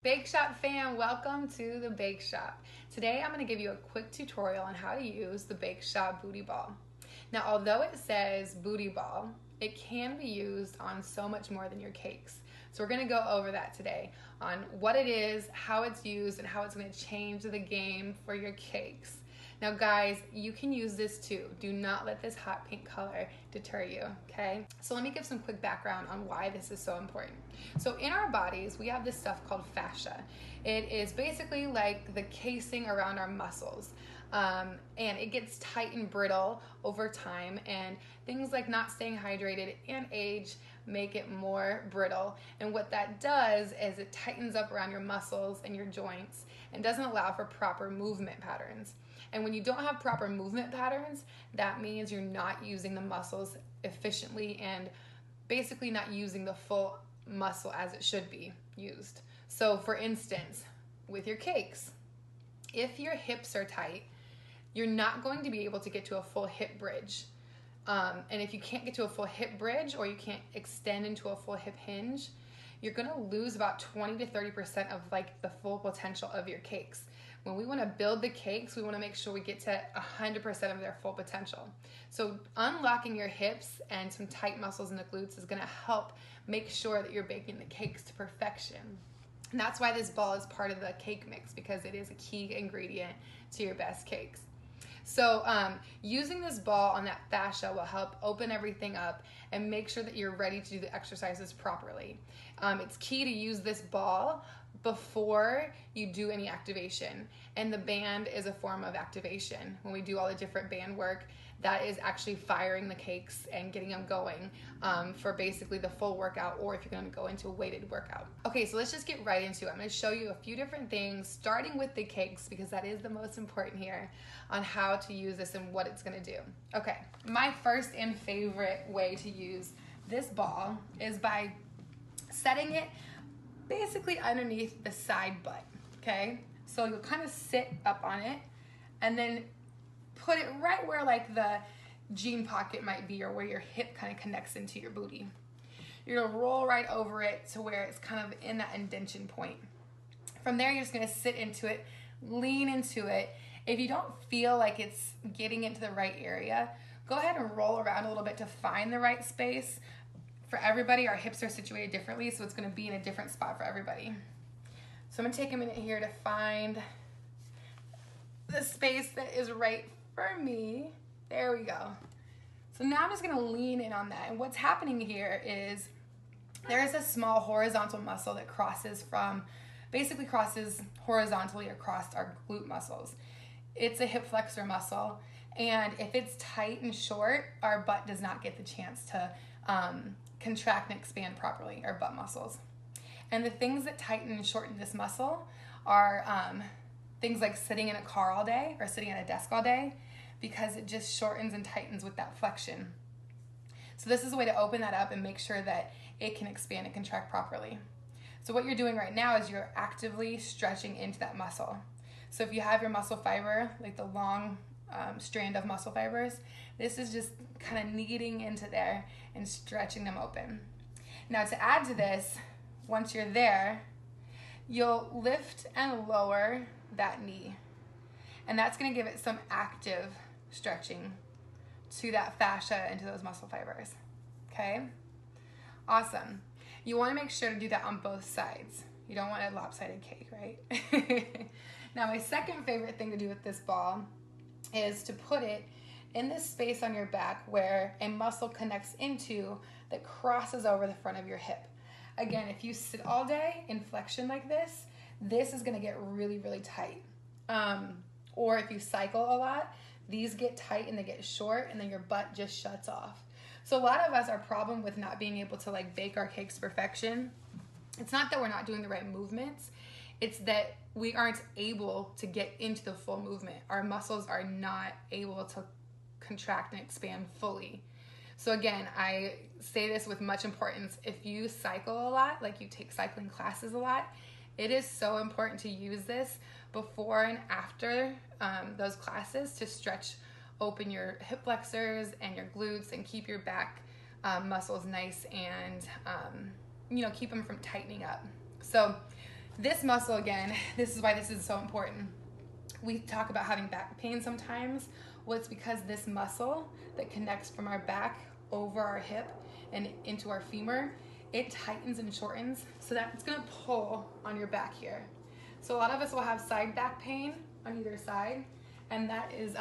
Bake Shop fam, welcome to the Bake Shop. Today I'm going to give you a quick tutorial on how to use the BakeShop Booty Ball. Now, although it says Booty Ball, it can be used on so much more than your cakes. So we're going to go over that today on what it is, how it's used, and how it's going to change the game for your cakes. Now guys, you can use this too. Do not let this hot pink color deter you, okay? So let me give some quick background on why this is so important. So in our bodies, we have this stuff called fascia. It is basically like the casing around our muscles. And it gets tight and brittle over time, and things like not staying hydrated and age make it more brittle. And what that does is it tightens up around your muscles and your joints and doesn't allow for proper movement patterns. And when you don't have proper movement patterns, that means you're not using the muscles efficiently and basically not using the full muscle as it should be used. So for instance, with your cakes, if your hips are tight, you're not going to be able to get to a full hip bridge. And if you can't get to a full hip bridge, or you can't extend into a full hip hinge, you're gonna lose about 20 to 30% of like the full potential of your cakes. When we wanna build the cakes, we wanna make sure we get to 100% of their full potential. So unlocking your hips and some tight muscles in the glutes is gonna help make sure that you're baking the cakes to perfection. And that's why this ball is part of the cake mix, because it is a key ingredient to your best cakes. So using this ball on that fascia will help open everything up and make sure that you're ready to do the exercises properly. It's key to use this ball before you do any activation. And the band is a form of activation. When we do all the different band work, that is actually firing the cakes and getting them going for basically the full workout, or if you're gonna go into a weighted workout. Okay, so let's just get right into it. I'm gonna show you a few different things, starting with the cakes, because that is the most important here, on how to use this and what it's gonna do. Okay, my first and favorite way to use this ball is by setting it basically underneath the side butt, okay? So you'll kind of sit up on it and then put it right where like the jean pocket might be, or where your hip kind of connects into your booty. You're gonna roll right over it to where it's kind of in that indentation point. From there, you're just gonna sit into it, lean into it. If you don't feel like it's getting into the right area, go ahead and roll around a little bit to find the right space. For everybody, our hips are situated differently, so it's gonna be in a different spot for everybody. So I'm gonna take a minute here to find the space that is right for me. There we go. So now I'm just gonna lean in on that. And what's happening here is there is a small horizontal muscle that basically crosses horizontally across our glute muscles. It's a hip flexor muscle. And if it's tight and short, our butt does not get the chance to contract and expand properly, our butt muscles. And the things that tighten and shorten this muscle are things like sitting in a car all day or sitting at a desk all day, because it just shortens and tightens with that flexion. So this is a way to open that up and make sure that it can expand and contract properly. So what you're doing right now is you're actively stretching into that muscle. So if you have your muscle fiber, like the long strand of muscle fibers, this is just kind of kneading into there and stretching them open. Now to add to this, once you're there, you'll lift and lower that knee. And that's gonna give it some active stretching to that fascia and to those muscle fibers, okay? Awesome. You wanna make sure to do that on both sides. You don't want a lopsided cake, right? Now my second favorite thing to do with this ball is to put it in this space on your back where a muscle connects into that crosses over the front of your hip. Again, if you sit all day in flexion like this, this is gonna get really, really tight. Or if you cycle a lot, these get tight and they get short, and then your butt just shuts off. So a lot of us, our problem with not being able to like bake our cakes to perfection, it's not that we're not doing the right movements, it's that we aren't able to get into the full movement. Our muscles are not able to contract and expand fully. So again, I say this with much importance. If you cycle a lot, like you take cycling classes a lot, it is so important to use this before and after those classes to stretch open your hip flexors and your glutes and keep your back muscles nice and keep them from tightening up. So This muscle, again, this is why this is so important. We talk about having back pain sometimes. Well, it's because this muscle that connects from our back over our hip and into our femur, it tightens and shortens, so that it's gonna pull on your back here. So a lot of us will have side back pain on either side, and that is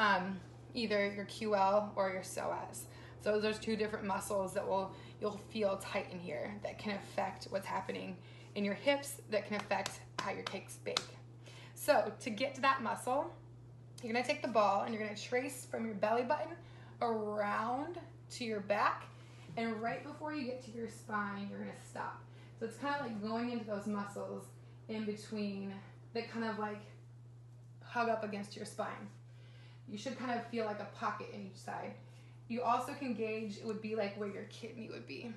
either your QL or your psoas. So there's two different muscles that you'll feel tight in here that can affect what's happening in your hips, that can affect how your cakes bake. So to get to that muscle, you're gonna take the ball and you're gonna trace from your belly button around to your back, and right before you get to your spine, you're gonna stop. So it's kind of like going into those muscles in between that kind of like hug up against your spine. You should kind of feel like a pocket in each side. You also can gauge, it would be like where your kidney would be.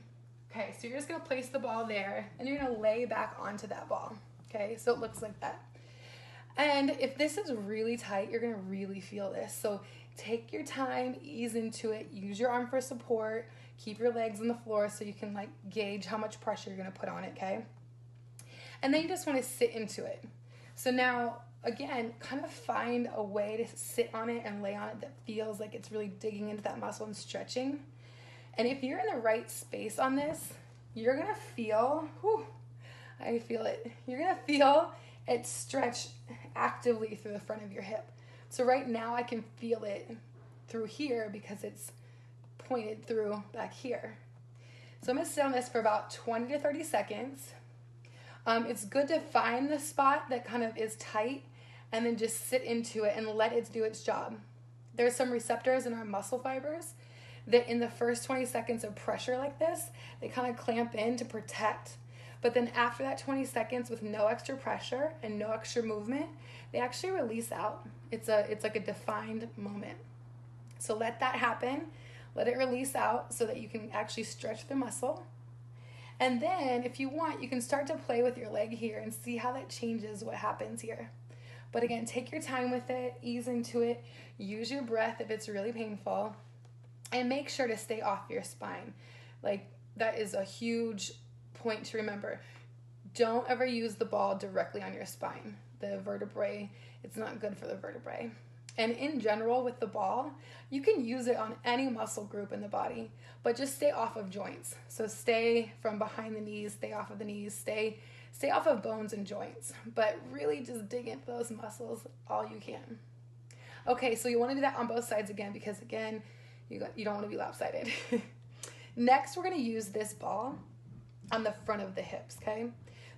Okay, so you're just gonna place the ball there and you're gonna lay back onto that ball. Okay, so it looks like that. And if this is really tight, you're gonna really feel this. So take your time, ease into it, use your arm for support, keep your legs on the floor so you can like gauge how much pressure you're gonna put on it, okay? And then you just wanna sit into it. So now, again, kind of find a way to sit on it and lay on it that feels like it's really digging into that muscle and stretching. And if you're in the right space on this, you're gonna feel, whew, I feel it. You're gonna feel it stretch actively through the front of your hip. So right now I can feel it through here because it's pointed through back here. So I'm gonna sit on this for about 20 to 30 seconds. It's good to find the spot that kind of is tight and then just sit into it and let it do its job. There's some receptors in our muscle fibers that in the first 20 seconds of pressure like this, they kind of clamp in to protect. But then after that 20 seconds with no extra pressure and no extra movement, they actually release out. It's like a defined moment. So let that happen. Let it release out so that you can actually stretch the muscle. And then if you want, you can start to play with your leg here and see how that changes what happens here. But again, take your time with it, ease into it, use your breath if it's really painful, and make sure to stay off your spine. Like, that is a huge point to remember. Don't ever use the ball directly on your spine. The vertebrae, it's not good for the vertebrae. And in general with the ball, you can use it on any muscle group in the body, but just stay off of joints. So stay from behind the knees, stay off of the knees, stay off of bones and joints, but really just dig into those muscles all you can. Okay, so you want to do that on both sides again, because again, you don't want to be lopsided. Next, we're going to use this ball on the front of the hips, okay?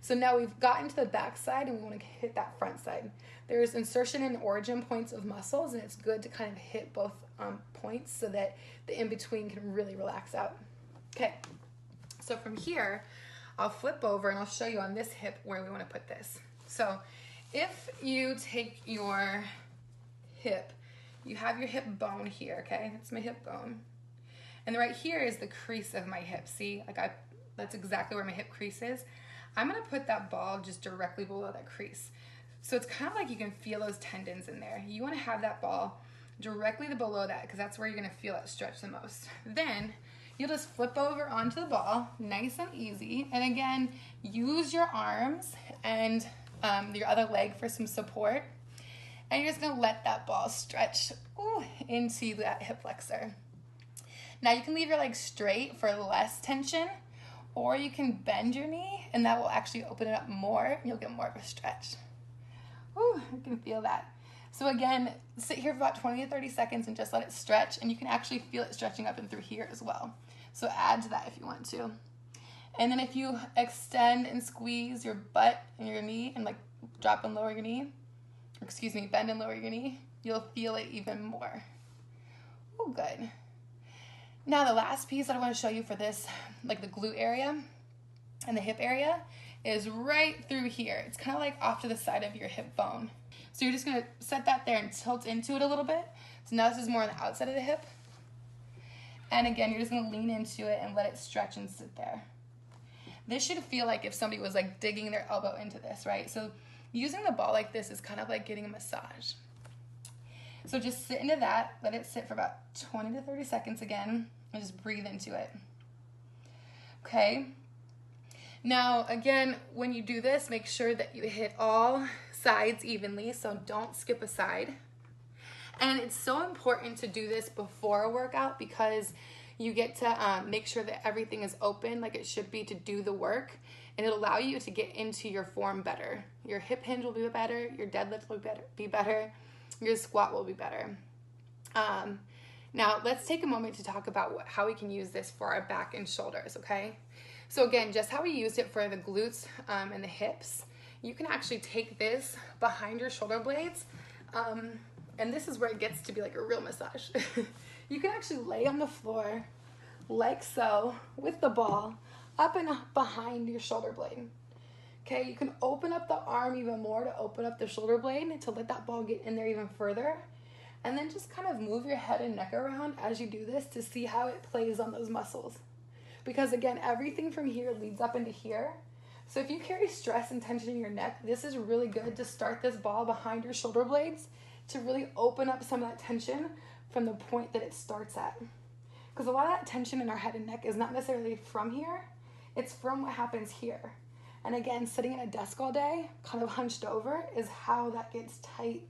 So now we've gotten to the back side and we want to hit that front side. There's insertion and origin points of muscles, and it's good to kind of hit both points so that the in-between can really relax out. Okay, so from here, I'll flip over and I'll show you on this hip where we want to put this. So if you take your hip, you have your hip bone here, okay? That's my hip bone. And right here is the crease of my hip. See, that's exactly where my hip crease is. I'm gonna put that ball just directly below that crease. So it's kind of like you can feel those tendons in there. You wanna have that ball directly below that because that's where you're gonna feel it stretch the most. Then you'll just flip over onto the ball, nice and easy. And again, use your arms and your other leg for some support. And you're just gonna let that ball stretch into that hip flexor. Now you can leave your leg straight for less tension, or you can bend your knee and that will actually open it up more and you'll get more of a stretch. Ooh, I can feel that. So again, sit here for about 20 to 30 seconds and just let it stretch, and you can actually feel it stretching up and through here as well. So add to that if you want to. And then if you extend and squeeze your butt and your knee and like drop and lower your knee, or excuse me, bend and lower your knee, you'll feel it even more. Oh, good. Now the last piece that I want to show you for this, like the glute area and the hip area, is right through here. It's kind of like off to the side of your hip bone. So you're just going to set that there and tilt into it a little bit. So now this is more on the outside of the hip. And again, you're just going to lean into it and let it stretch and sit there. This should feel like if somebody was like digging their elbow into this, right? So using the ball like this is kind of like getting a massage. So just sit into that, let it sit for about 20 to 30 seconds again, and just breathe into it. Okay. Now, again, when you do this, make sure that you hit all sides evenly, so don't skip a side. And it's so important to do this before a workout because you get to make sure that everything is open like it should be to do the work, and it'll allow you to get into your form better. Your hip hinge will be better, your deadlift will be better, your squat will be better. Now, let's take a moment to talk about how we can use this for our back and shoulders, okay? So again, just how we used it for the glutes and the hips, you can actually take this behind your shoulder blades, and this is where it gets to be like a real massage. You can actually lay on the floor like so with the ball up and behind your shoulder blade. Okay, you can open up the arm even more to open up the shoulder blade to let that ball get in there even further. And then just kind of move your head and neck around as you do this to see how it plays on those muscles. Because again, everything from here leads up into here. So if you carry stress and tension in your neck, this is really good to start this ball behind your shoulder blades to really open up some of that tension from the point that it starts at. Because a lot of that tension in our head and neck is not necessarily from here, it's from what happens here. And again, sitting at a desk all day, kind of hunched over, is how that gets tight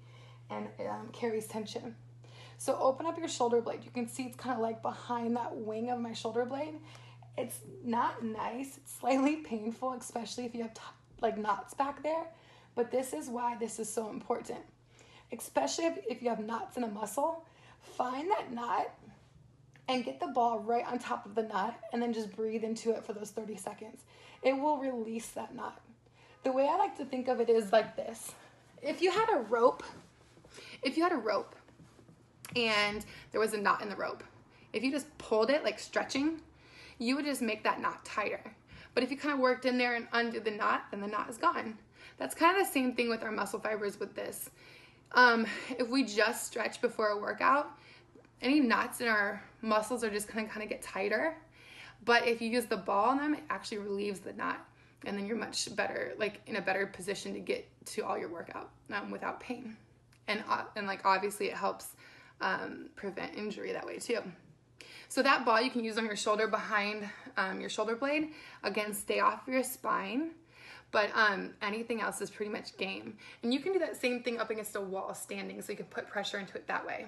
and carries tension. So open up your shoulder blade. You can see it's kind of like behind that wing of my shoulder blade. It's not nice, it's slightly painful, especially if you have like knots back there, but this is why this is so important. Especially if you have knots in a muscle, find that knot and get the ball right on top of the knot and then just breathe into it for those 30 seconds. It will release that knot. The way I like to think of it is like this. If you had a rope and there was a knot in the rope, if you just pulled it like stretching, you would just make that knot tighter. But if you kind of worked in there and undid the knot, then the knot is gone. That's kind of the same thing with our muscle fibers with this. If we just stretch before a workout, any knots in our muscles are just gonna kind of get tighter. But if you use the ball on them, it actually relieves the knot. And then you're much better, like in a better position to get to all your workout without pain. And like obviously it helps prevent injury that way too. So that ball you can use on your shoulder behind your shoulder blade. Again, stay off your spine. But anything else is pretty much game. And you can do that same thing up against a wall standing, so you can put pressure into it that way.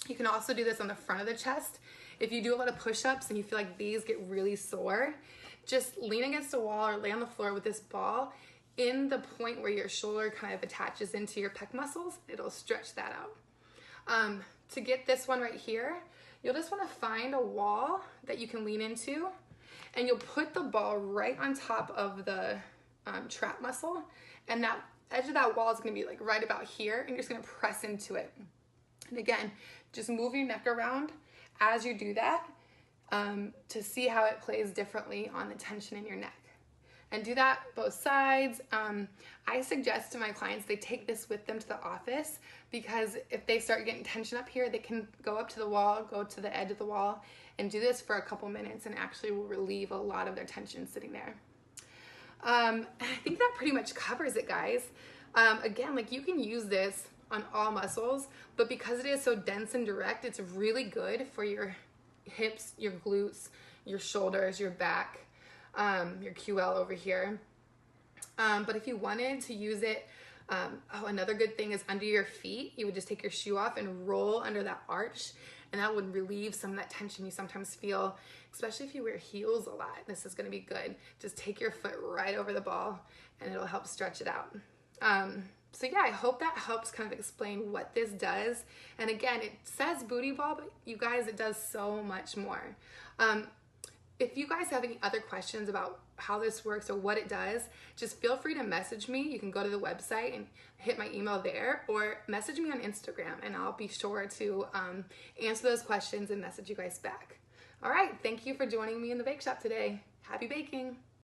You can also do this on the front of the chest. If you do a lot of push-ups and you feel like these get really sore, just lean against a wall or lay on the floor with this ball in the point where your shoulder kind of attaches into your pec muscles. It'll stretch that out. To get this one right here, you'll just want to find a wall that you can lean into, and you'll put the ball right on top of the trap muscle, and that edge of that wall is going to be like right about here, and you're just going to press into it. And again, just move your neck around as you do that to see how it plays differently on the tension in your neck. And do that both sides. I suggest to my clients they take this with them to the office, because if they start getting tension up here, they can go up to the wall, go to the edge of the wall, and do this for a couple minutes, and actually will relieve a lot of their tension sitting there. I think that pretty much covers it, guys. Again, like you can use this on all muscles, but because it is so dense and direct, it's really good for your hips, your glutes, your shoulders, your back, your QL over here. But if you wanted to use it, another good thing is under your feet, you would just take your shoe off and roll under that arch, and that would relieve some of that tension you sometimes feel, especially if you wear heels a lot. This is gonna be good. Just take your foot right over the ball and it'll help stretch it out. So yeah, I hope that helps kind of explain what this does. And again, it says booty ball, but you guys, it does so much more. If you guys have any other questions about how this works or what it does, just feel free to message me. You can go to the website and hit my email there, or message me on Instagram, and I'll be sure to answer those questions and message you guys back. All right, thank you for joining me in the bake shop today. Happy baking.